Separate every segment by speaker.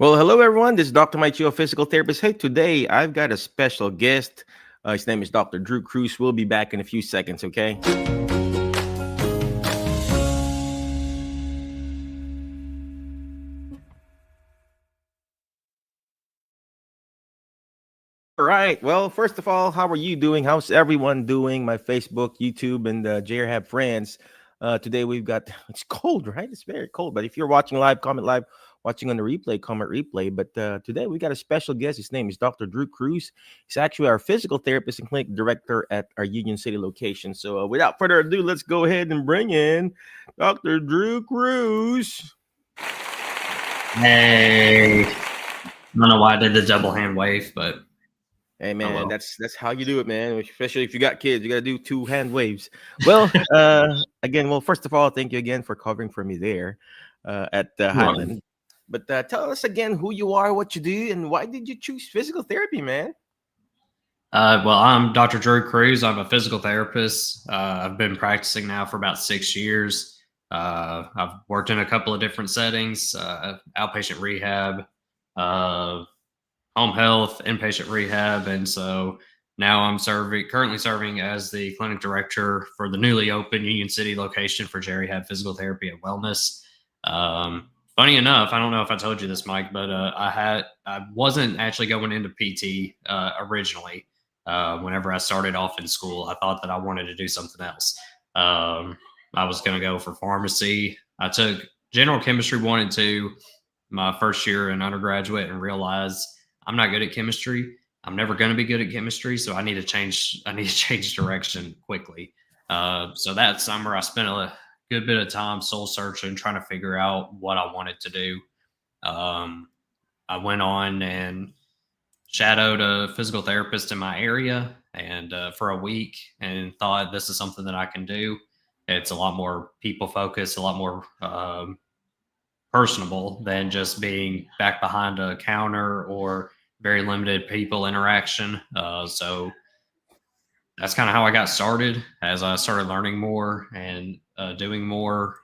Speaker 1: Well, hello everyone. This is Dr. Maichio, physical therapist. Hey, today I've got a special guest. His name is Dr. Drew Cruz. We'll be back in a few seconds, okay? All right. Well, first of all, how are you doing? How's everyone doing? My Facebook, YouTube, and GeriHab friends. Today we've got it's cold, right? It's very cold. But if you're watching live, comment live. Watching on the replay, comment replay. But today we got a special guest. His name is Dr. Drew Cruz. He's actually our physical therapist and clinic director at our Union City location. So without further ado, let's go ahead and bring in Dr. Drew Cruz.
Speaker 2: Hey, I don't know why I did the double hand wave, but
Speaker 1: Hey man,
Speaker 2: well.
Speaker 1: that's how you do it, man. Especially if you got kids, you gotta do two hand waves. Well, again, first of all, thank you again for covering for me there at Highland. But tell us again who you are, what you do, and why did you choose physical therapy, man?
Speaker 2: Well, I'm Dr. Drew Cruz. I'm a physical therapist. I've been practicing now for about 6 years. I've worked in a couple of different settings: outpatient rehab, home health, inpatient rehab, and so now I'm currently serving as the clinic director for the newly opened Union City location for GeriHab Physical Therapy and Wellness. Funny enough, I don't know if I told you this, Mike, but I wasn't actually going into PT originally. Whenever I started off in school, I thought that I wanted to do something else. I was going to go for pharmacy. I took general chemistry 1 and 2 my first year in undergraduate and realized I'm not good at chemistry. I'm never going to be good at chemistry, so I need to change direction quickly. So that summer, I spent a good bit of time soul searching, trying to figure out what I wanted to do. I went on and shadowed a physical therapist in my area and for a week, and thought this is something that I can do. It's a lot more people focused, a lot more personable than just being back behind a counter or very limited people interaction. So that's kind of how I got started. As I started learning more and doing more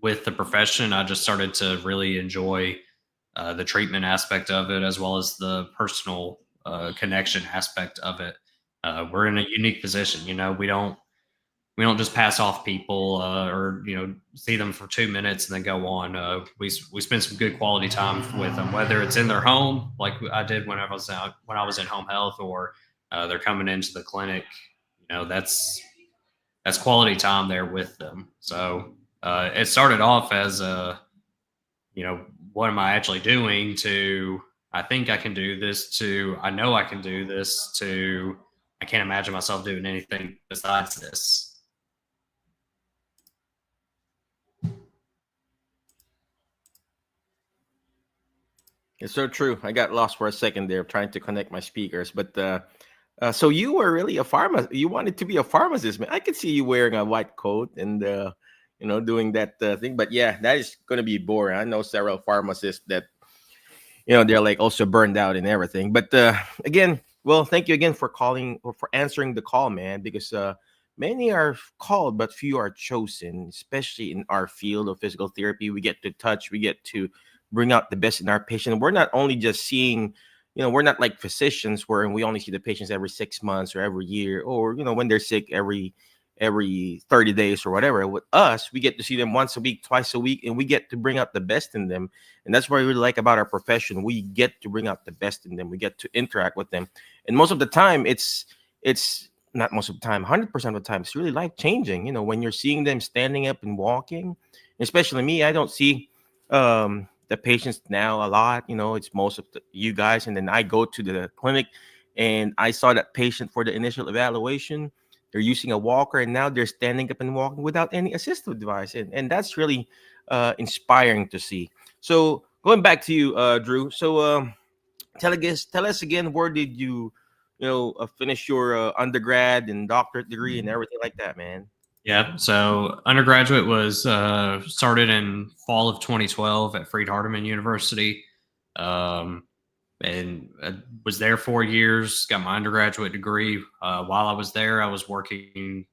Speaker 2: with the profession, I just started to really enjoy the treatment aspect of it, as well as the personal connection aspect of it. We're in a unique position. We don't just pass off people or see them for 2 minutes and then go on. We spend some good quality time with them, whether it's in their home, like I did when I was in home health, or they're coming into the clinic. That's quality time there with them. So it started off as what am I actually doing? To I think I can do this. To I know I can do this. To I can't imagine myself doing anything besides this.
Speaker 1: It's so true. I got lost for a second there trying to connect my speakers. But so you were really a pharmacist. You wanted to be a pharmacist, man. I could see you wearing a white coat and doing that thing. But yeah, that is going to be boring. I know several pharmacists that they're like also burned out and everything. But again, well, thank you again for calling or for answering the call, man. Because many are called, but few are chosen. Especially in our field of physical therapy, we get to touch, we get to bring out the best in our patient. We're not only just seeing, we're not like physicians where we only see the patients every 6 months or every year, or when they're sick every 30 days or whatever. With us, we get to see them once a week, twice a week, and we get to bring out the best in them. And that's what I really like about our profession. We get to bring out the best in them. We get to interact with them. And most of the time, it's not most of the time, 100% of the time, it's really life changing. When you're seeing them standing up and walking, especially me, I don't see the patients now a lot. It's most of you guys. And then I go to the clinic and I saw that patient for the initial evaluation. They're using a walker and now they're standing up and walking without any assistive device. And that's really inspiring to see. So going back to you, Drew. So tell us again, where did you, finish your undergrad and doctorate degree and everything like that, man?
Speaker 2: Yeah. So undergraduate was started in fall of 2012 at Freed-Hardeman University. And was there 4 years, got my undergraduate degree. While I was there, I was working.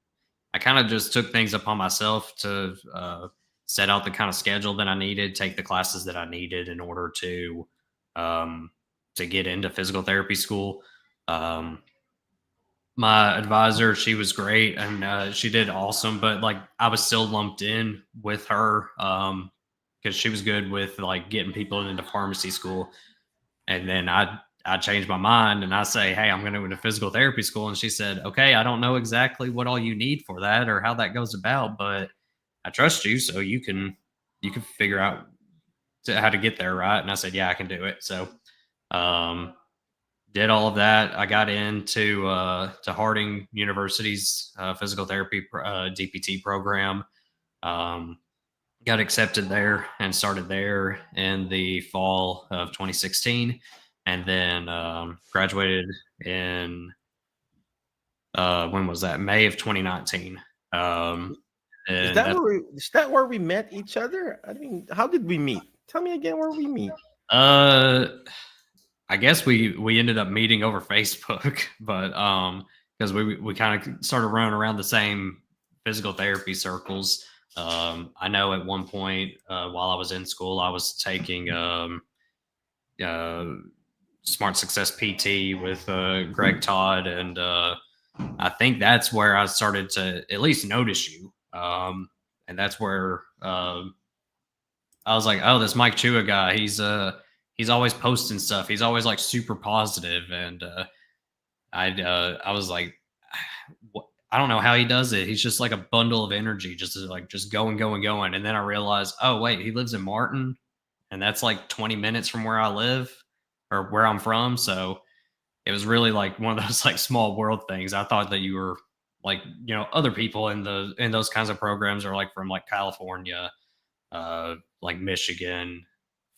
Speaker 2: I kind of just took things upon myself to set out the kind of schedule that I needed, take the classes that I needed in order to um, to get into physical therapy school. Um, my advisor, she was great and she did awesome, but like I was still lumped in with her because she was good with like getting people into pharmacy school. And then I changed my mind and I say, hey, I'm going to go into physical therapy school. And she said, okay, I don't know exactly what all you need for that or how that goes about, but I trust you, so you can figure out how to get there, right? And I said, yeah, I can do it. So um, did all of that. I got into to Harding University's physical therapy DPT program. Um, got accepted there and started there in the fall of 2016, and then graduated in when was that? May of 2019. Um, and that's
Speaker 1: Is that where we met each other? I mean, how did we meet? Tell me again where we meet.
Speaker 2: uh I guess we ended up meeting over Facebook, but because we kind of started running around the same physical therapy circles. I know at one point while I was in school, I was taking uh, Smart Success PT with Greg Todd, and I think that's where I started to at least notice you. And that's where I was like, oh, this Mike Chua guy, he's always posting stuff. He's always like super positive, and I was like, I don't know how he does it. He's just like a bundle of energy, just going, going, going. And then I realized, oh wait, he lives in Martin, and that's like 20 minutes from where I live or where I'm from. So it was really like one of those like small world things. I thought that you were like, other people in those kinds of programs are like from like California, like Michigan,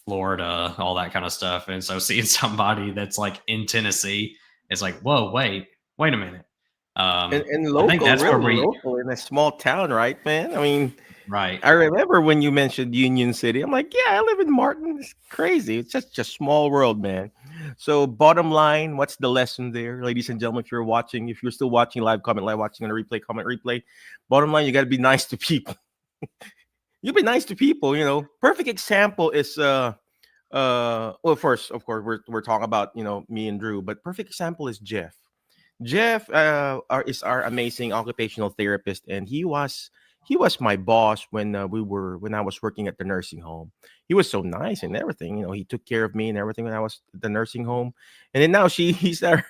Speaker 2: Florida, all that kind of stuff. And so seeing somebody that's like in Tennessee, it's like, whoa, wait a minute.
Speaker 1: And
Speaker 2: I think
Speaker 1: local,
Speaker 2: that's where
Speaker 1: really
Speaker 2: we
Speaker 1: local in a small town, right, man? I mean,
Speaker 2: right.
Speaker 1: I remember when you mentioned Union City. I'm like, yeah, I live in Martin. It's crazy. It's just a small world, man. So, bottom line, what's the lesson there, ladies and gentlemen? If you're still watching live, comment live, watching on a replay, comment replay. Bottom line, you got to be nice to people. You be nice to people. Perfect example is well, first, of course, we're talking about me and Drew, but perfect example is Jeff. Jeff is our amazing occupational therapist, and he was my boss when I was working at the nursing home. He was so nice and everything. He took care of me and everything when I was at the nursing home. And then now he's our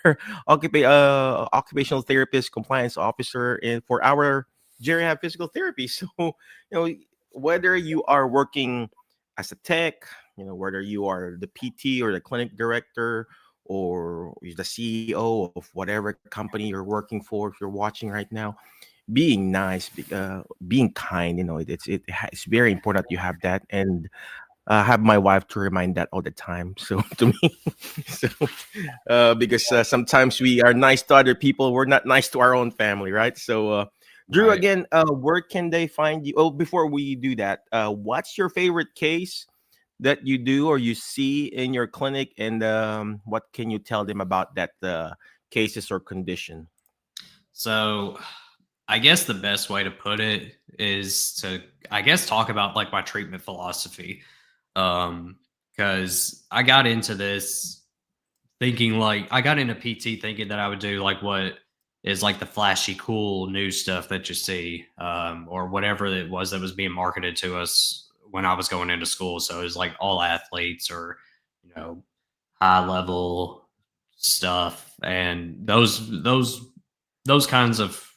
Speaker 1: occupational therapist, compliance officer, and for our GeriHab physical therapy. So whether you are working as a tech, whether you are the PT or the clinic director or the CEO of whatever company you're working for, if you're watching right now, being nice, being kind, it's very important that you have that. And I have my wife to remind that all the time. So to me, so because sometimes we are nice to other people, we're not nice to our own family, right? So, Drew,
Speaker 2: Right.
Speaker 1: again, where can they find you? Oh, before we do that, what's your favorite case that you do or you see in your clinic, and what can you tell them about that cases or condition?
Speaker 2: So I guess the best way to put it is to, I guess, talk about like my treatment philosophy. Because I got into this thinking like I got into PT thinking that I would do like what is like the flashy, cool new stuff that you see, or whatever it was that was being marketed to us when I was going into school. So it was like all athletes or you know high level stuff, and those kinds of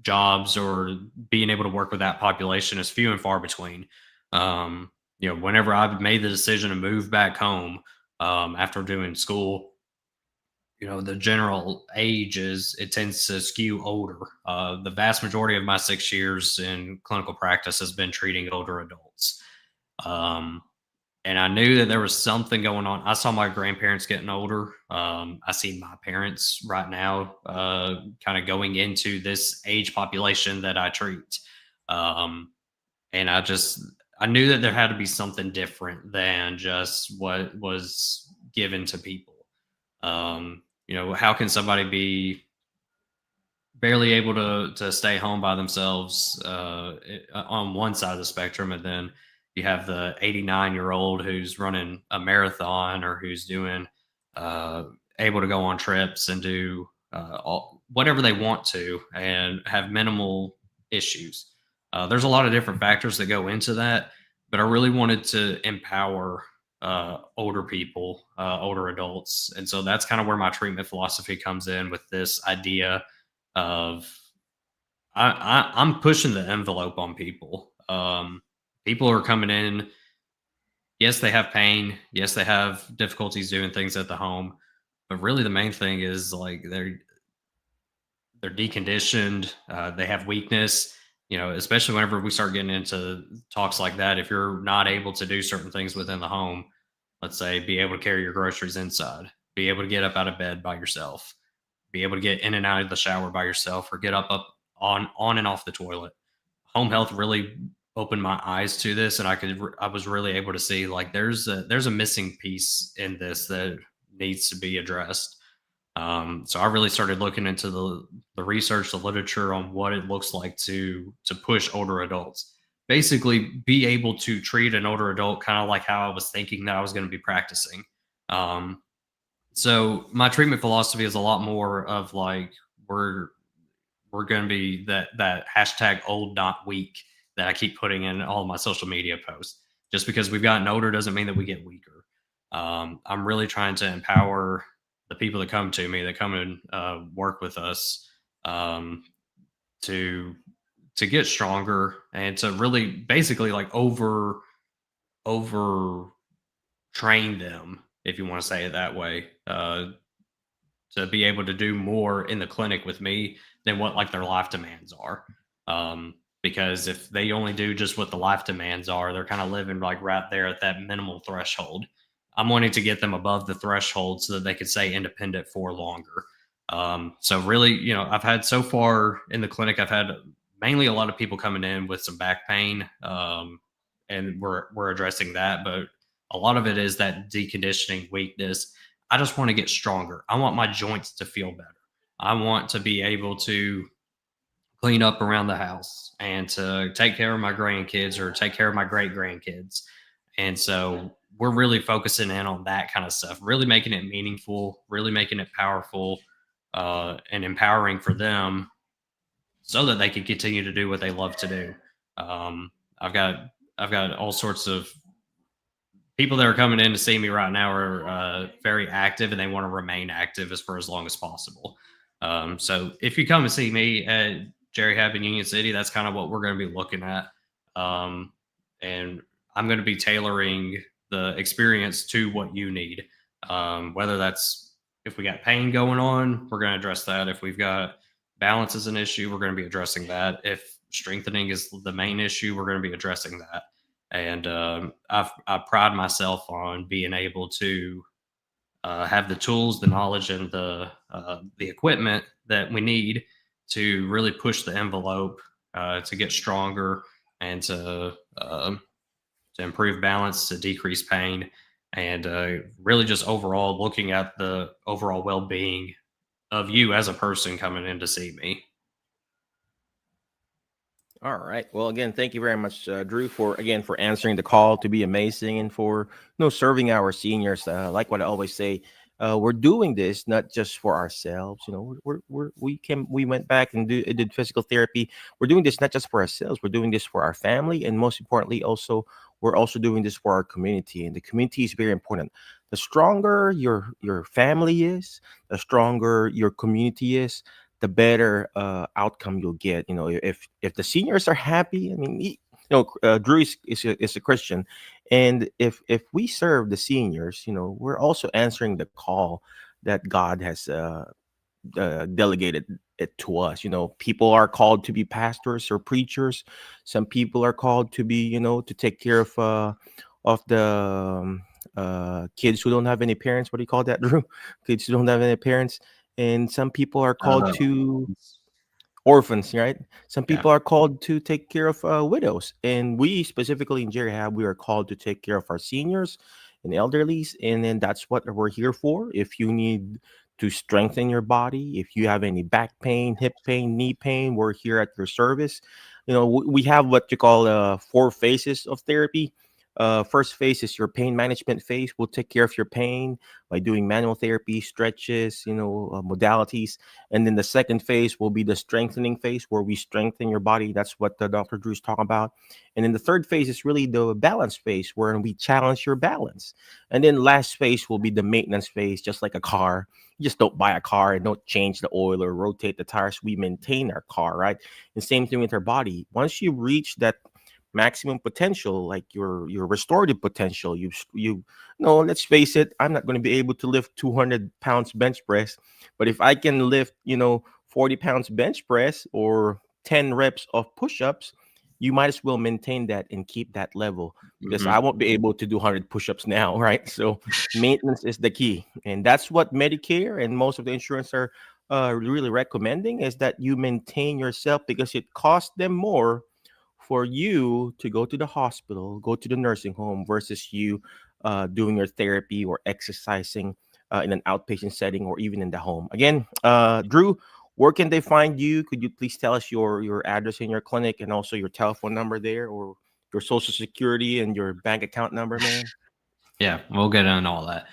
Speaker 2: jobs or being able to work with that population is few and far between. Whenever I made the decision to move back home after doing school, the general age is it tends to skew older. The vast majority of my 6 years in clinical practice has been treating older adults. Um, and I knew that there was something going on. I saw my grandparents getting older. I see my parents right now kind of going into this age population that I treat. Um, and I knew that there had to be something different than just what was given to people. How can somebody be barely able to stay home by themselves on one side of the spectrum, and then You have the 89-year-old who's running a marathon or who's doing uh, able to go on trips and do whatever they want to and have minimal issues. There's a lot of different factors that go into that, but I really wanted to empower older people, older adults. And so that's kind of where my treatment philosophy comes in with this idea of I'm pushing the envelope on people. People are coming in. Yes, they have pain. Yes, they have difficulties doing things at the home. But really, the main thing is like they're deconditioned. They have weakness. You know, especially whenever we start getting into talks like that. If you're not able to do certain things within the home, let's say be able to carry your groceries inside, be able to get up out of bed by yourself, be able to get in and out of the shower by yourself, or get up on and off the toilet. Home health really opened my eyes to this, and I was really able to see like there's a missing piece in this that needs to be addressed. So I really started looking into the research, the literature on what it looks like to push older adults. Basically, be able to treat an older adult kind of like how I was thinking that I was going to be practicing. Um, so my treatment philosophy is a lot more of like we're we're going to be that hashtag old not weak that I keep putting in all of my social media posts. Just because we've gotten older doesn't mean that we get weaker. I'm really trying to empower the people that come to me, that come and work with us, um, to to get stronger and to really basically like over train them, if you want to say it that way, to be able to do more in the clinic with me than what like their life demands are. Because if they only do just what the life demands are, they're kind of living like right there at that minimal threshold. I'm wanting to get them above the threshold so that they could stay independent for longer. So really, you know, I've had so far in the clinic, I've had mainly a lot of people coming in with some back pain, and we're addressing that. But a lot of it is that deconditioning weakness. I just want to get stronger. I want my joints to feel better. I want to be able to clean up around the house and to take care of my grandkids or take care of my great grandkids. And so we're really focusing in on that kind of stuff, really making it meaningful, really making it powerful, and empowering for them so that they can continue to do what they love to do. Um, I've got I've got all sorts of people that are coming in to see me right now are very active and they want to remain active as for as long as possible. So if you come and see me at GeriHab in Union City, that's kind of what we're going to be looking at. Um, and I'm going to be tailoring the experience to what you need. Whether that's if we got pain going on, we're going to address that. If we've got balance as an issue, we're going to be addressing that. If strengthening is the main issue, we're going to be addressing that. And I pride myself on being able to have the tools, the knowledge, and the equipment that we need to really push the envelope, to get stronger and to improve balance, to decrease pain, and really just overall looking at the overall well being of you as a person coming in to see me.
Speaker 1: All right. Well, again, thank you very much, Drew, for answering the call to be amazing and for serving our seniors. Like what I always say, we're doing this not just for ourselves. We went back and did physical therapy. We're doing this not just for ourselves. We're doing this for our family, and most importantly, also we're also doing this for our community. And the community is very important. The stronger your family is, the stronger your community is, the better outcome you'll get. If the seniors are happy, I mean, Drew is a Christian, and if we serve the seniors, we're also answering the call that God has delegated it to us. People are called to be pastors or preachers. Some people are called to be, to take care of the kids who don't have any parents. What do you call that, Drew? Kids who don't have any parents. And some people are called
Speaker 2: Uh,
Speaker 1: to orphans, right? Some
Speaker 2: yeah.
Speaker 1: people are called to take care of widows, and we specifically in GeriHab, we are called to take care of our seniors and elderlies, and then that's what we're here for. If you need to strengthen your body, if you have any back pain, hip pain, knee pain, we're here at your service. We have what you call 4 phases of therapy. First phase is your pain management phase. We'll take care of your pain by doing manual therapy, stretches, modalities. And then the second phase will be the strengthening phase, where we strengthen your body. That's what the Dr. Drew's talking about. And then the third phase is really the balance phase, where we challenge your balance. And then last phase will be the maintenance phase, just like a car. You just don't buy a car and don't change the oil or rotate the tires. We maintain our car, right? And same thing with our body. Once you reach that maximum potential, like your restorative potential, you know, let's face it, I'm not going to be able to lift 200 pounds bench press, but if I can lift 40 pounds bench press or 10 reps of push-ups, you might as well maintain that and keep that level, because I won't be able to do 100 push-ups now, right? So maintenance is the key, and that's what Medicare and most of the insurance are really recommending, is that you maintain yourself, because it costs them more for you to go to the hospital, go to the nursing home, versus you doing your therapy or exercising in an outpatient setting or even in the home. Again, Drew, where can they find you? Could you please tell us your address in your clinic, and also your telephone number there, or your social security and your bank account number, man?
Speaker 2: Yeah, we'll get into all that.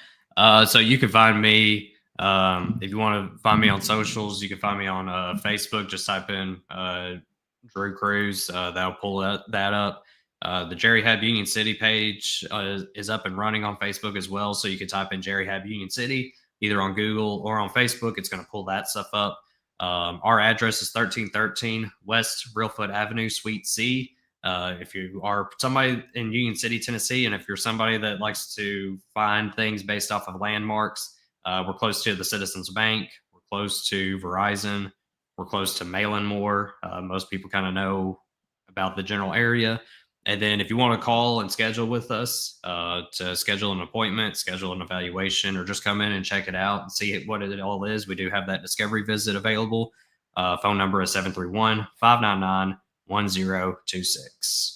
Speaker 2: So you can find me, if you want to find me on socials, you can find me on Facebook. Just type in Drew Cruz. That'll pull that up. The GeriHab Union City page is up and running on Facebook as well. So you can type in GeriHab Union City, either on Google or on Facebook. It's going to pull that stuff up. Our address is 1313 West Reelfoot Avenue, Suite C. If you are somebody in Union City, Tennessee, and if you're somebody that likes to find things based off of landmarks, we're close to the Citizens Bank. We're close to Verizon. We're close to Malin Moore. Most people kind of know about the general area. And then if you want to call and schedule with us to schedule an appointment, schedule an evaluation, or just come in and check it out and see what it all is, we do have that discovery visit available. Phone number is 731-599-1026.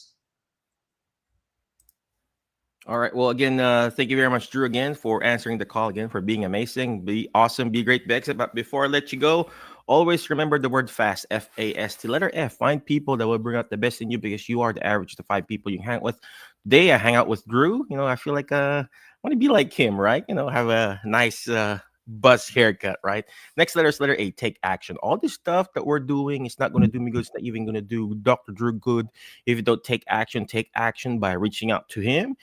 Speaker 1: All right. Well, again, thank you very much, Drew, again, for answering the call, again, for being amazing. Be awesome. Be great. Be excellent. But before I let you go, always remember the word FAST, F-A-S-T. Letter F. Find people that will bring out the best in you, because you are the average of the 5 people you hang out with. Today, I hang out with Drew. I feel like I want to be like him, right? Have a nice buzz haircut, right? Next letter is letter A, take action. All this stuff that we're doing is not going to do me good. It's not even going to do Dr. Drew good if you don't take action. Take action by reaching out to him.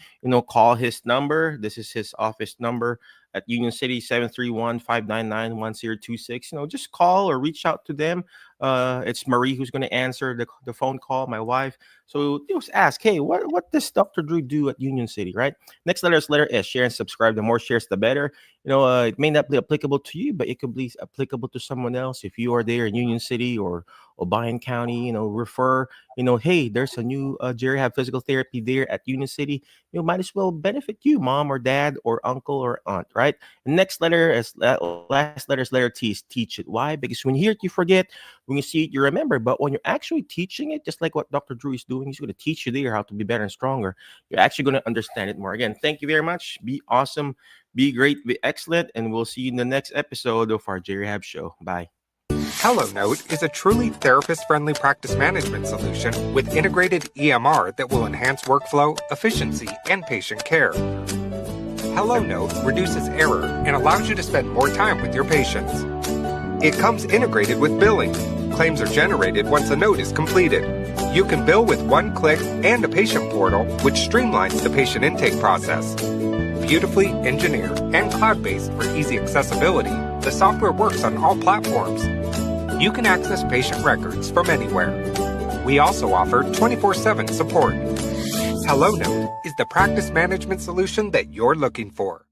Speaker 1: Call his number. This is his office number at Union City, 731-599-1026. Just call or reach out to them. It's Marie who's going to answer the phone call, my wife. So just ask, hey, what does Dr. Drew do at Union City, right? Next letter is letter S, share and subscribe. The more shares, the better. It may not be applicable to you, but it could be applicable to someone else. If you are there in Union City or Obion County, refer, hey, there's a new GeriHab physical therapy there at Union City. Might as well benefit you, mom or dad or uncle or aunt, right? And next letter is last letter is letter T, is teach it. Why? Because when you hear it, you forget. When you see it, you remember. But when you're actually teaching it, just like what Dr. Drew is doing, he's going to teach you there how to be better and stronger. You're actually going to understand it more. Again, thank you very much. Be awesome, be great, be excellent, and we'll see you in the next episode of our GeriHab show. Bye.
Speaker 3: HelloNote is a truly therapist-friendly practice management solution with integrated EMR that will enhance workflow, efficiency, and patient care. HelloNote reduces error and allows you to spend more time with your patients. It comes integrated with billing. Claims are generated once a note is completed. You can bill with one click and a patient portal, which streamlines the patient intake process. Beautifully engineered and cloud-based for easy accessibility, the software works on all platforms. You can access patient records from anywhere. We also offer 24/7 support. HelloNote is the practice management solution that you're looking for.